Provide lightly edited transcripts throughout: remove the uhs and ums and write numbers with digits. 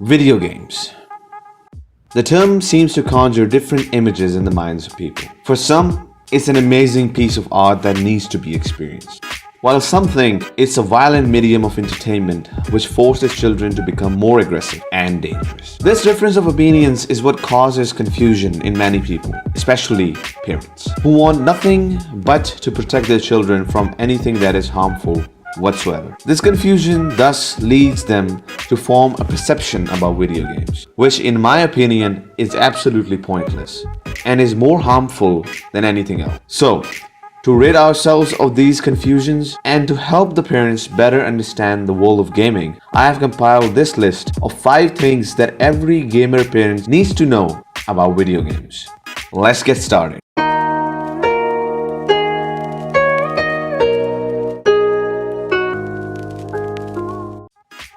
Video games. The term seems to conjure different images in the minds of people. For some, it's an amazing piece of art that needs to be experienced, while some think it's a violent medium of entertainment which forces children to become more aggressive and dangerous. This difference of opinions is what causes confusion in many people, especially parents, who want nothing but to protect their children from anything that is harmful whatsoever. This confusion thus leads them to form a perception about video games, which in my opinion is absolutely pointless and is more harmful than anything else. So, to rid ourselves of these confusions and to help the parents better understand the world of gaming, I have compiled this list of 5 things that every gamer parent needs to know about video games. Let's get started.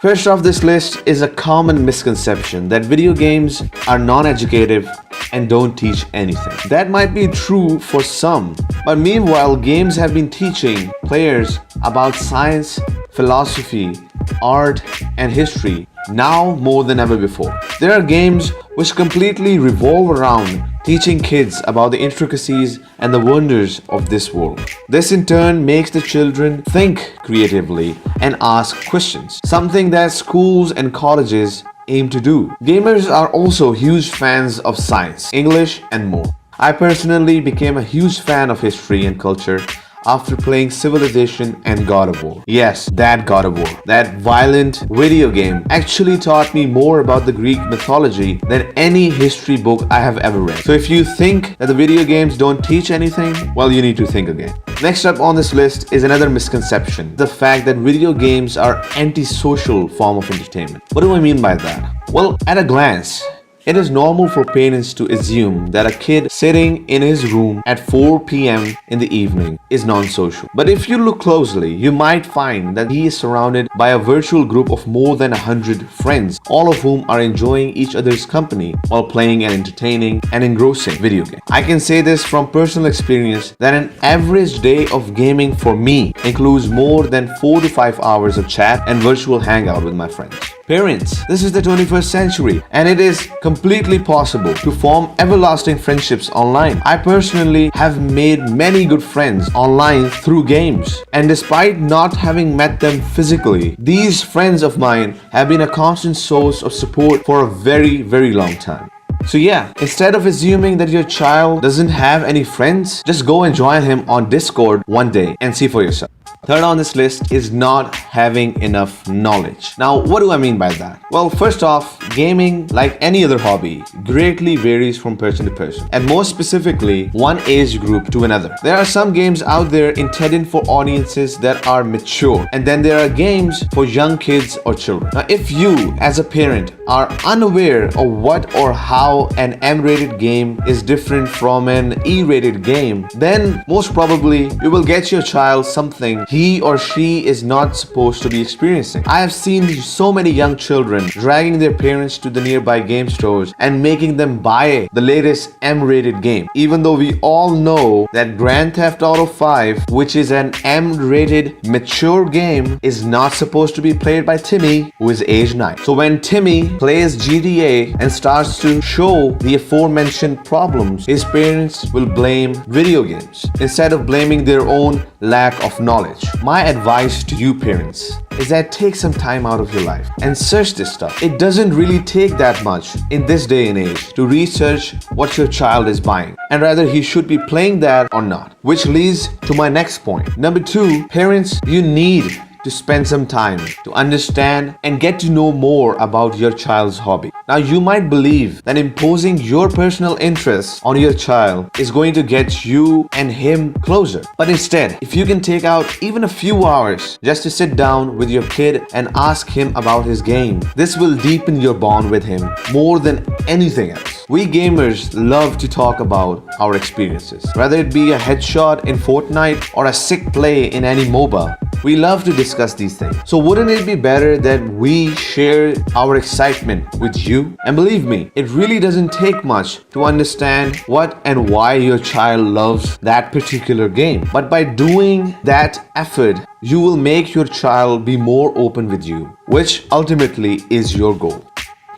First off this list is a common misconception that video games are non-educative and don't teach anything. That might be true for some, but meanwhile games have been teaching players about science, philosophy, art, and history now more than ever before. There are games which completely revolve around teaching kids about the intricacies and the wonders of this world. This in turn makes the children think creatively and ask questions, something that schools and colleges aim to do. Gamers are also huge fans of science, English, and more. I personally became a huge fan of history and culture after playing Civilization and God of War. Yes, that God of War. That violent video game actually taught me more about the Greek mythology than any history book I have ever read. So if you think that the video games don't teach anything, well, you need to think again. Next up on this list is another misconception, the fact that video games are antisocial form of entertainment. What do I mean by that? Well, at a glance, it is normal for parents to assume that a kid sitting in his room at 4 p.m. in the evening is non-social. But if you look closely, you might find that he is surrounded by a virtual group of more than 100 friends, all of whom are enjoying each other's company while playing an entertaining and engrossing video game. I can say this from personal experience that an average day of gaming for me includes more than 4 to 5 hours of chat and virtual hangout with my friends. Parents, this is the 21st century and it is completely possible to form everlasting friendships online. I personally have made many good friends online through games, and despite not having met them physically, these friends of mine have been a constant source of support for a very, very long time. So yeah, instead of assuming that your child doesn't have any friends, just go and join him on Discord one day and see for yourself. Third on this list is not having enough knowledge. Now, what do I mean by that? Well, first off, gaming, like any other hobby, greatly varies from person to person, and more specifically, one age group to another. There are some games out there intended for audiences that are mature, and then there are games for young kids or children. Now, if you, as a parent, are unaware of what or how an M-rated game is different from an E-rated game, then most probably you will get your child something he or she is not supposed to be experiencing. I have seen so many young children dragging their parents to the nearby game stores and making them buy the latest M-rated game, even though we all know that Grand Theft Auto 5, which is an M-rated mature game, is not supposed to be played by Timmy, who is age 9. So when Timmy plays GTA and starts to show the aforementioned problems, his parents will blame video games instead of blaming their own lack of knowledge. My advice to you parents is that take some time out of your life and search this stuff. It doesn't really take that much in this day and age to research what your child is buying and rather he should be playing that or not. Which leads to my next point. Number 2, parents, you need to spend some time to understand and get to know more about your child's hobby. Now, you might believe that imposing your personal interests on your child is going to get you and him closer. But instead, if you can take out even a few hours just to sit down with your kid and ask him about his game, this will deepen your bond with him more than anything else. We gamers love to talk about our experiences, whether it be a headshot in Fortnite or a sick play in any MOBA. We love to discuss these things. So wouldn't it be better that we share our excitement with you? And believe me, it really doesn't take much to understand what and why your child loves that particular game. But by doing that effort, you will make your child be more open with you, which ultimately is your goal.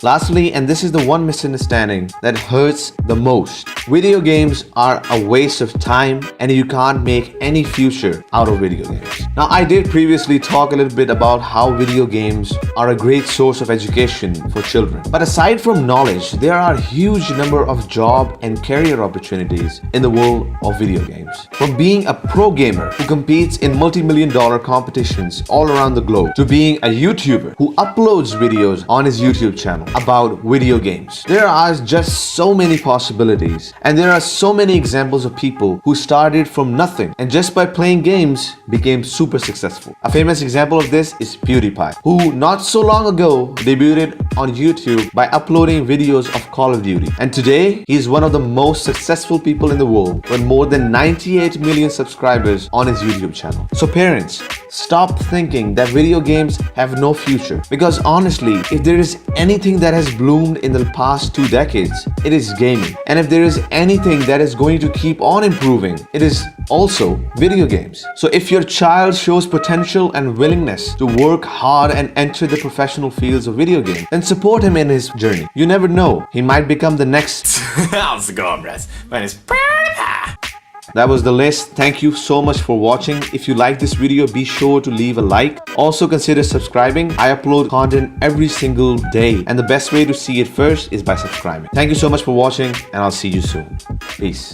Lastly, and this is the one misunderstanding that hurts the most, video games are a waste of time and you can't make any future out of video games. Now, I did previously talk a little bit about how video games are a great source of education for children. But aside from knowledge, there are a huge number of job and career opportunities in the world of video games. From being a pro gamer who competes in multi-million-dollar competitions all around the globe to being a YouTuber who uploads videos on his YouTube channel about video games. There are just so many possibilities, and there are so many examples of people who started from nothing and just by playing games became super successful. A famous example of this is PewDiePie, who not so long ago debuted on YouTube by uploading videos of Call of Duty. And today, he is one of the most successful people in the world with more than 98 million subscribers on his YouTube channel. So parents, stop thinking that video games have no future. Because honestly, if there is anything that has bloomed in the past 2 decades, it is gaming. And if there is anything that is going to keep on improving, it is also video games. So if your child shows potential and willingness to work hard and enter the professional fields of video games, then support him in his journey. You never know, he might become the next. How's it going, Brett? My name is PewDiePie. That was the list. Thank you so much for watching. If you like this video, be sure to leave a like. Also consider subscribing. I upload content every single day, and the best way to see it first is by subscribing. Thank you so much for watching, and I'll see you soon. Peace.